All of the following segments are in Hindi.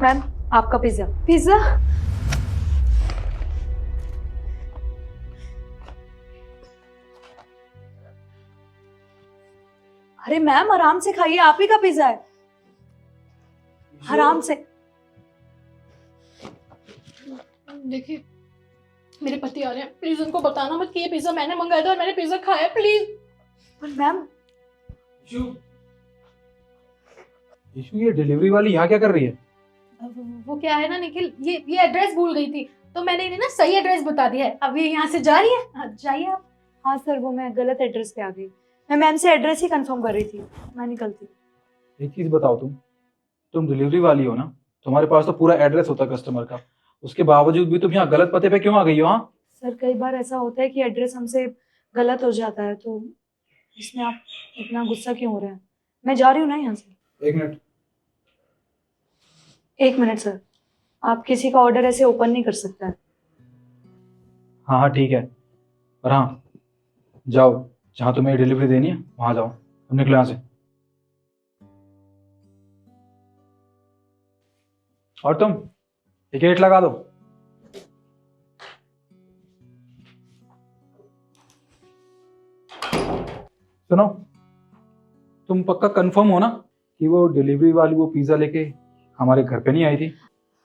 मैम, आपका पिज्ज़ा। पिज्जा? अरे मैम, आराम से खाइए, आप ही का पिज्ज़ा है, आराम से। देखिए, मेरे पति आ रहे हैं, प्लीज उनको बताना मत कि ये पिज्जा मैंने मंगाया था और मैंने पिज्जा खाया, प्लीज। पर मैम, ईशु ये डिलीवरी वाली यहाँ क्या कर रही है? वो क्या है ना निखिल, ये एड्रेस भूल गई थी, तो मैंने इन्हें ना सही एड्रेस बता दिया है। अब ये यहाँ से जा रही है। हाँ, जाइए आप। हाँ सर, वो मैं गलत एड्रेस पे आ गई। मैं मैम से एड्रेस ही कंफर्म कर रही थी, मैं निकलती। एक चीज बताओ, तुम डिलीवरी वाली हो ना? तुम्हारे पास तो पूरा एड्रेस होता है कस्टमर का, उसके बावजूद भी तुम यहाँ गलत पते पे क्यों आ गई हो? हाँ, सर, कई बार ऐसा होता है कि एड्रेस हमसे गलत हो जाता है, तो इसमें आप इतना गुस्सा क्यों हो रहे हैं? मैं जा रही हूँ ना यहाँ से। एक मिनट। एक मिनट सर, आप किसी का ऑर्डर ऐसे ओपन नहीं कर सकता है। हाँ हाँ ठीक है, और हाँ, जाओ जहाँ तुम्हें डिलीवरी देनी है वहां जाओ, तुम निकलो यहाँ से। और तुम ये गेट लगा दो। सुनो, तुम पक्का कंफर्म हो ना कि वो डिलीवरी वाली वो पिज्जा लेके हमारे घर पे नहीं आई थी?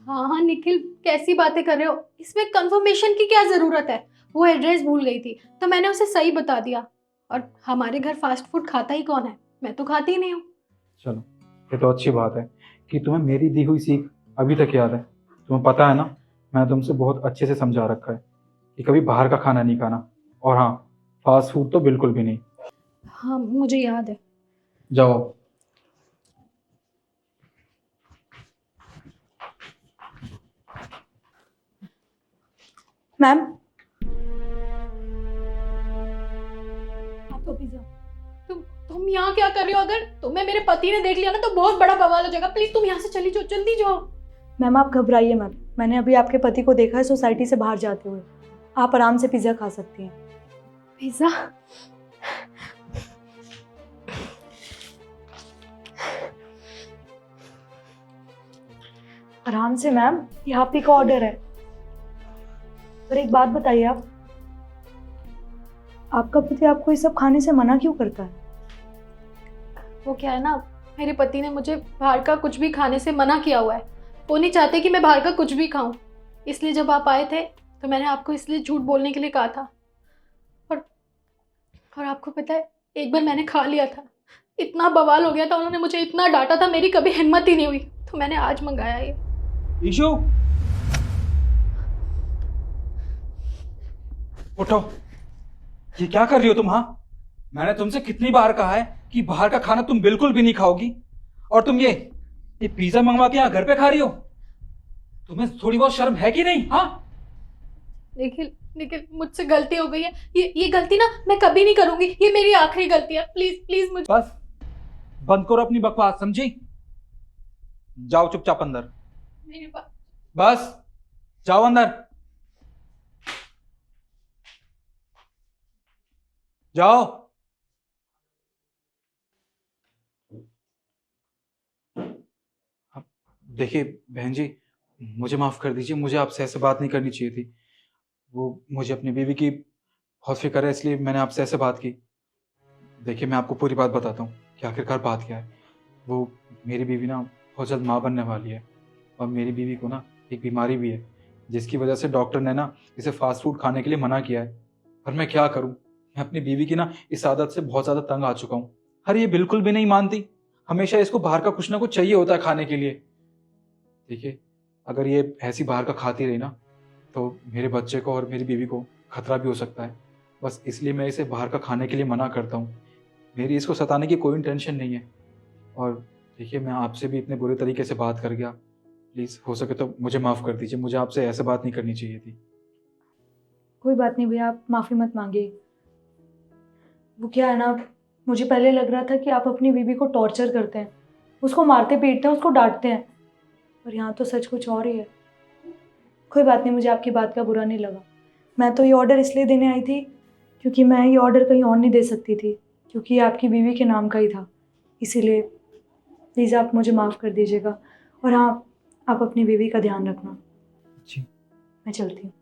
हाँ हाँ निखिल, कैसी बातें कर रहे हो, इसमें कंफर्मेशन की क्या जरूरत है। वो एड्रेस भूल गई थी तो मैंने उसे सही बता दिया। और हमारे घर फास्ट फूड खाता ही कौन है, मैं तो खाती ही नहीं हूँ। चलो, ये तो अच्छी बात है कि तुम्हें मेरी दी हुई सीख अभी तक याद है। तुम्हें पता है ना, मैंने तुमसे बहुत अच्छे से समझा रखा है कि कभी बाहर का खाना नहीं खाना, और हाँ, फास्ट फूड तो बिल्कुल भी नहीं। हाँ मुझे याद है। जाओ। मैम, आपका पिज्जा। तुम यहाँ क्या कर रहे हो? अगर तुम्हें मेरे पति ने देख लिया ना तो बहुत बड़ा बवाल हो जाएगा। प्लीज तुम यहाँ से चली जाओ, जल्दी जाओ। मैम, आप घबराइए मत, मैंने अभी आपके पति को देखा है सोसाइटी से बाहर जाते हुए। आप आराम से पिज्ज़ा खा सकती हैं। पिज्जा? आराम से मैम, ये आप ही का ऑर्डर है। पर एक बात बताइए, आपका पति आपको ये सब खाने से मना क्यों करता है? वो क्या है ना, मेरे पति ने मुझे बाहर का कुछ भी खाने से मना किया हुआ है। वो नहीं चाहते कि मैं बाहर का कुछ भी खाऊं। इसलिए जब आप आए थे तो मैंने आपको इसलिए झूठ बोलने के लिए कहा था। और आपको पता है, एक बार मैंने खा लिया था, इतना बवाल हो गया था, उन्होंने मुझे इतना डांटा था, मेरी कभी हिम्मत ही नहीं हुई, तो मैंने आज मंगाया ये। ईशु, उठो। ये क्या कर रही हो तुम? हाँ, मैंने तुमसे कितनी बार कहा है कि बाहर का खाना तुम बिल्कुल भी नहीं खाओगी, और तुम ये पिज्जा मंगवा के यहाँ घर पे खा रही हो। तुम्हें थोड़ी बहुत शर्म है कि नहीं? हाँ, निखिल निखिल, मुझसे गलती हो गई है। ये गलती ना मैं कभी नहीं करूंगी, ये मेरी आखिरी गलती है। प्लीज प्लीज मुझे। बस बंद करो अपनी बकवास, समझी? जाओ चुपचाप अंदर। मेरी बात। बस जाओ अंदर, जाओ। देखिए बहन जी, मुझे माफ कर दीजिए, मुझे आपसे ऐसे बात नहीं करनी चाहिए थी। वो मुझे अपनी बीवी की बहुत फिक्र है, इसलिए मैंने आपसे ऐसे बात की। देखिए मैं आपको पूरी बात बताता हूँ कि आखिरकार बात क्या है। वो मेरी बीवी ना बहुत जल्द माँ बनने वाली है, और मेरी बीवी को ना एक बीमारी भी है, जिसकी वजह से डॉक्टर ने ना इसे फास्ट फूड खाने के लिए मना किया है। पर मैं क्या करूँ, मैं अपनी बीवी की ना इस आदत से बहुत ज़्यादा तंग आ चुका हूँ। अरे ये बिल्कुल भी नहीं मानती, हमेशा इसको बाहर का कुछ ना कुछ चाहिए होता है खाने के लिए। देखिए, अगर ये ऐसी बाहर का खाती रही ना, तो मेरे बच्चे को और मेरी बीवी को खतरा भी हो सकता है। बस इसलिए मैं इसे बाहर का खाने के लिए मना करता हूँ। मेरी इसको सताने की कोई इंटेंशन नहीं है। और देखिए, मैं आपसे भी इतने बुरे तरीके से बात कर गया, प्लीज़ हो सके तो मुझे माफ़ कर दीजिए, मुझे आपसे ऐसे बात नहीं करनी चाहिए थी। कोई बात नहीं भैया, आप माफ़ी मत मांगिए। वो क्या है ना, मुझे पहले लग रहा था कि आप अपनी बीवी को टॉर्चर करते हैं, उसको मारते पीटते हैं, उसको डांटते हैं, पर यहाँ तो सच कुछ और ही है। कोई बात नहीं, मुझे आपकी बात का बुरा नहीं लगा। मैं तो ये ऑर्डर इसलिए देने आई थी क्योंकि मैं ये ऑर्डर कहीं और नहीं दे सकती थी, क्योंकि ये आपकी बीवी के नाम का ही था। इसीलिए प्लीज़ आप मुझे माफ़ कर दीजिएगा। और हाँ, आप अपनी बीवी का ध्यान रखना। जी। मैं चलती हूँ।